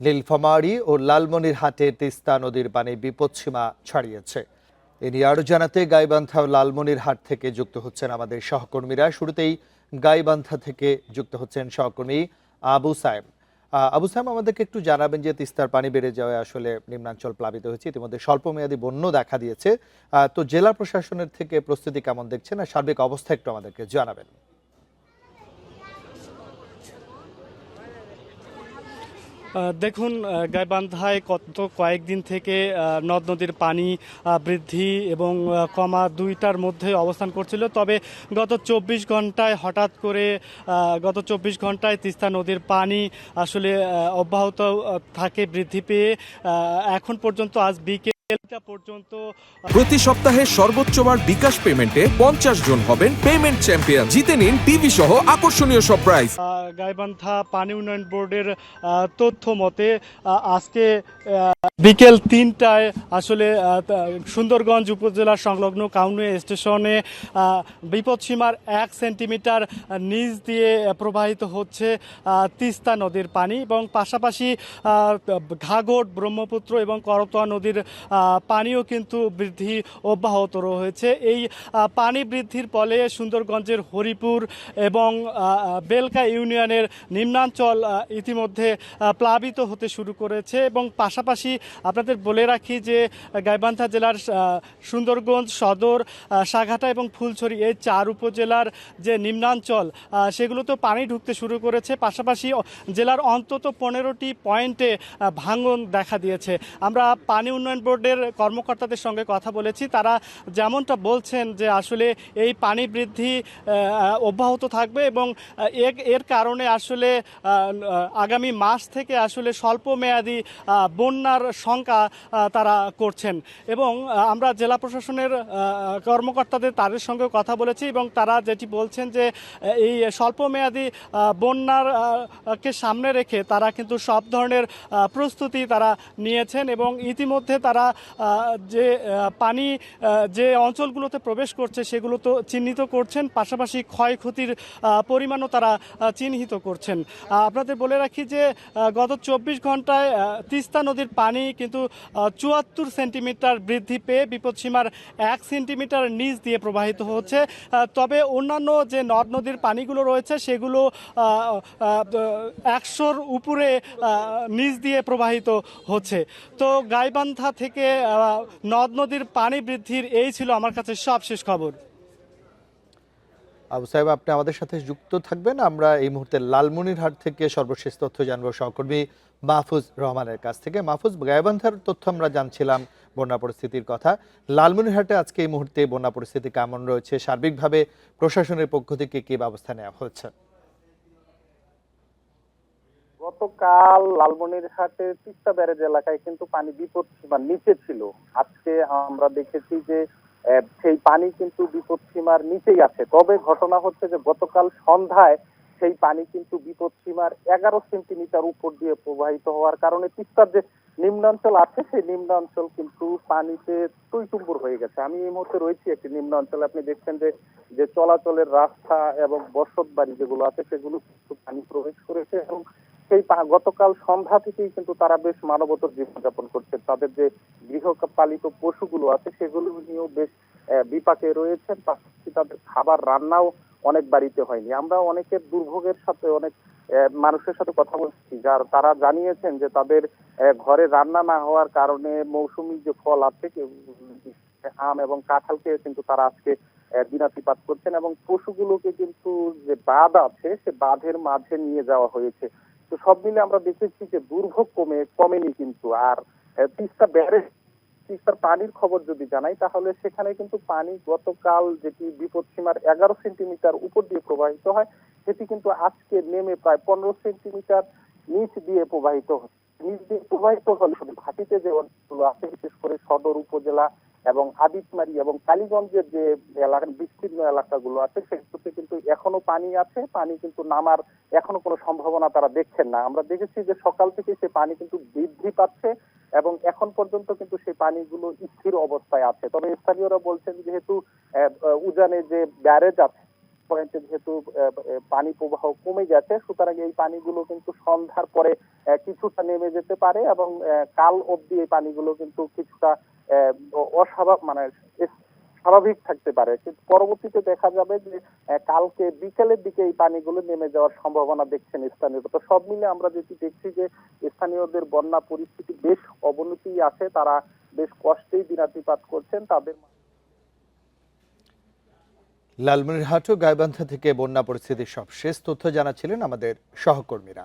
নীলফামারী ও লালমনিরহাটে তিস্তা নদীর পানি বিপদসীমা ছাড়িয়েছে। এ নিয়ে আরো জানাতে গাইবান্ধা ও লালমনিরহাট থেকে যুক্ত হচ্ছেন আমাদের সহকর্মীরা। শুরুতেই গাইবান্ধা থেকে যুক্ত হচ্ছেন সহকর্মী আবু সাইম। আবু সাইম, আমাদেরকে একটু জানাবেন যে তিস্তার পানি বেড়ে যাওয়ায় আসলে নিম্নাঞ্চল প্লাবিত হয়েছে, ইতিমধ্যে স্বল্পমেয়াদী বন্যা দেখা দিয়েছে। তো জেলা প্রশাসনের থেকে প্রস্তুতি কেমন দেখছেন আর সার্বিক অবস্থা একটু আমাদেরকে জানাবেন। দেখুন, গাইবান্ধায় কয়েকদিন থেকে নদ নদীর পানি বৃদ্ধি এবং কমা দুইটার মধ্যে অবস্থান করছিল। তবে গত 24 ঘন্টায় হঠাৎ করে তিস্তা নদীর পানি আসলে অব্যাহত থাকে বৃদ্ধি পেয়ে এখন পর্যন্ত আজ বিকেল পর্যন্ত প্রতি সপ্তাহে সর্বোচ্চ বার বিকাশ পেমেন্টে 50 জন হবেন পেমেন্ট চ্যাম্পিয়ন। জিতে নিন টিভি সহ আকর্ষণীয় সব প্রাইজ। গাইবান্ধা পানি উন্নয়ন বোর্ডের তথ্য মতে আজকে বিকেল 3টায় আসলে সুন্দরগঞ্জ উপজেলা সংলগ্ন কাউনিয়া স্টেশনে বিপদসীমার 1 সেন্টিমিটার নিচ দিয়ে প্রবাহিত হচ্ছে তিস্তা নদীর পানি এবং পাশাপাশি ঘাঘট, ব্রহ্মপুত্র এবং করতোয়া নদীর পানিও কিন্তু বৃদ্ধি অব্যাহত রয়েছে। এই পানি বৃদ্ধির ফলে সুন্দরগঞ্জের হরিপুর এবং বেলকা ইউনিয়নের নিম্নাঞ্চল ইতিমধ্যে প্লাবিত হতে শুরু করেছে এবং পাশাপাশি আপনাদের বলে রাখি যে গাইবান্ধা জেলার সুন্দরগঞ্জ সদর, সাঘাটা এবং ফুলছড়ি এই 4 উপজেলার যে নিম্নাঞ্চল সেগুলোতে পানি ঢুকতে শুরু করেছে। পাশাপাশি জেলার অন্তত 15টি পয়েন্টে ভাঙন দেখা দিয়েছে। আমরা পানি উন্নয়ন বোর্ডের কর্মকর্তাদের সঙ্গে কথা বলেছি, তারা যেমনটা বলছেন যে আসলে এই পানি বৃদ্ধি অব্যাহত থাকবে এবং এর কারণে আসলে আগামী মাস থেকে আসলে স্বল্পমেয়াদী বন্যার শঙ্কা তারা করছেন এবং আমরা জেলা প্রশাসনের কর্মকর্তাদের তাদের সঙ্গে কথা বলেছি এবং তারা যেটি বলছেন যে এই স্বল্পমেয়াদী বন্যার কে সামনে রেখে তারা কিন্তু সব ধরনের প্রস্তুতি তারা নিয়েছেন এবং ইতিমধ্যে তারা যে পানি যে অঞ্চলগুলোতে প্রবেশ করছে সেগুলো তো চিহ্নিত করছেন, পাশাপাশি ক্ষয়ক্ষতির পরিমাণও তারা চিহ্নিত করছেন। আপনাদের বলে রাখি যে গত 24 ঘন্টায় তিস্তা নদীর পানি কিন্তু 74 সেন্টিমিটার বৃদ্ধি পেয়ে বিপদসীমার 1 সেন্টিমিটার নিচ দিয়ে প্রবাহিত হচ্ছে। তবে অন্যান্য যে নদ নদীর পানিগুলো রয়েছে সেগুলো 100-র উপরে নিচ দিয়ে প্রবাহিত হচ্ছে। তো গাইবান্ধা থেকে নদ নদীর পানি বৃদ্ধির এই ছিল আমার কাছে সবশেষ খবর। আবু সাহেব, আপনি আমাদের সাথে যুক্ত থাকবেন। আমরা এই মুহূর্তে লালমনিরহাট থেকে সর্বশেষ তথ্য জানবো সহকর্মী মাহফুজ রহমানের কাছ থেকে। মাহফুজ, গাইবান্ধার তথ্য আমরা জানছিলাম বন্যা পরিস্থিতির কথা। লালমনিরহাটে আজকে এই মুহূর্তে বন্যা পরিস্থিতি কেমন রয়েছে, সার্বিকভাবে প্রশাসনের পক্ষ থেকে কি ব্যবস্থা নেওয়া হচ্ছে? গতকাল লালমনিরহাটের তিস্তা ব্যারেজ এলাকায় কিন্তু পানি বিপদসীমার নিচে ছিল। আজকে আমরা দেখেছি যে সেই পানি কিন্তু বিপদসীমার নিচেই আছে। তবে ঘটনা হচ্ছে যে গতকাল সন্ধ্যায় সেই পানি কিন্তু বিপদসীমার 11 সেন্টিমিটার উপর দিয়ে প্রবাহিত হওয়ার কারণে তিস্তার যে নিম্নাঞ্চল আছে সেই নিম্নাঞ্চল কিন্তু পানিতে টইটুম্বুর হয়ে গেছে। আমি এই মুহূর্তে রয়েছি একটি নিম্নাঞ্চলে। আপনি দেখছেন যে যে চলাচলের রাস্তা এবং বসত বাড়ি যেগুলো আছে সেগুলো কিন্তু পানি প্রবেশ করেছে এবং সেই গতকাল সন্ধ্যা থেকেই কিন্তু তারা বেশ মানবতর জীবনযাপন করছে। তাদের যে গৃহপালিত পশুগুলো আছে সেগুলো নিয়েও বেশ বিপাকে রয়েছেন। পাশাপাশি তাদের খাবার রান্নাও অনেক বাড়িতে হয়নি। আমরা অনেকের দুর্ভোগের সাথে অনেক মানুষের সাথে কথা বলছি, যার তারা জানিয়েছেন যে তাদের ঘরে রান্না না হওয়ার কারণে মৌসুমী যে ফল আছে আম এবং কাঁঠালকে কিন্তু তারা আজকে দিনাতিপাত করছেন এবং পশুগুলোকে কিন্তু যে বাঁধ আছে সে বাঁধের মাঝে নিয়ে যাওয়া হয়েছে। তো সব মিলে আমরা দেখেছি যে দুর্ভোগ কমেনি কিন্তু। আর তিস্তার পানির খবর যদি জানাই তাহলে সেখানে কিন্তু পানি গতকাল যেটি বিপদসীমার 11 সেন্টিমিটার উপর দিয়ে প্রবাহিত হয় সেটি কিন্তু আজকে নেমে প্রায় 15 সেন্টিমিটার নিচ দিয়ে প্রবাহিত হচ্ছে। নিচ দিয়ে প্রবাহিত হলে শুধু ঘাটিতে যে অঞ্চলগুলো আছে বিশেষ করে সদর উপজেলা এবং আদিতমারি এবং কালীগঞ্জের যে বিস্তীর্ণ এলাকাগুলো আছে সেগুলোতে কিন্তু এখনো পানি আছে। পানি কিন্তু নামার এখনো কোনো সম্ভাবনা তারা দেখছেন না। আমরা দেখেছি যে সকাল থেকে সে পানি কিন্তু বৃদ্ধি পাচ্ছে এবং এখন পর্যন্ত কিন্তু সেই পানিগুলো স্থির অবস্থায় আছে। তবে স্থানীয়রা বলছেন যেহেতু উজানে যে ব্যারেজ আছে পয়েন্টে যেহেতু পানি প্রবাহ কমে গেছে, সুতরাং এই পানিগুলো কিন্তু সন্ধ্যার পরে কিছুটা নেমে যেতে পারে এবং কাল অবধি এই পানিগুলো কিন্তু কিছুটা স্বাভাবিক থাকতে পারে, কিন্তু পরবর্তীতে দেখা যাবে যে কালকে বিকেলের দিকে এই পানিগুলো নেমে যাওয়ার সম্ভাবনা দেখছেন স্থানীয়রা। তো সব মিলে আমরা যেটি দেখছি যে স্থানীয়দের বন্যা পরিস্থিতি বেশ অবনতি আছে, তারা বেশ কষ্টেই দিনাতিপাত করছেন। তাদের লালমনিরহাট ও গাইবান্ধা থেকে বন্যা পরিস্থিতির সবশেষ তথ্য জানাচ্ছিলেন আমাদের সহকর্মীরা।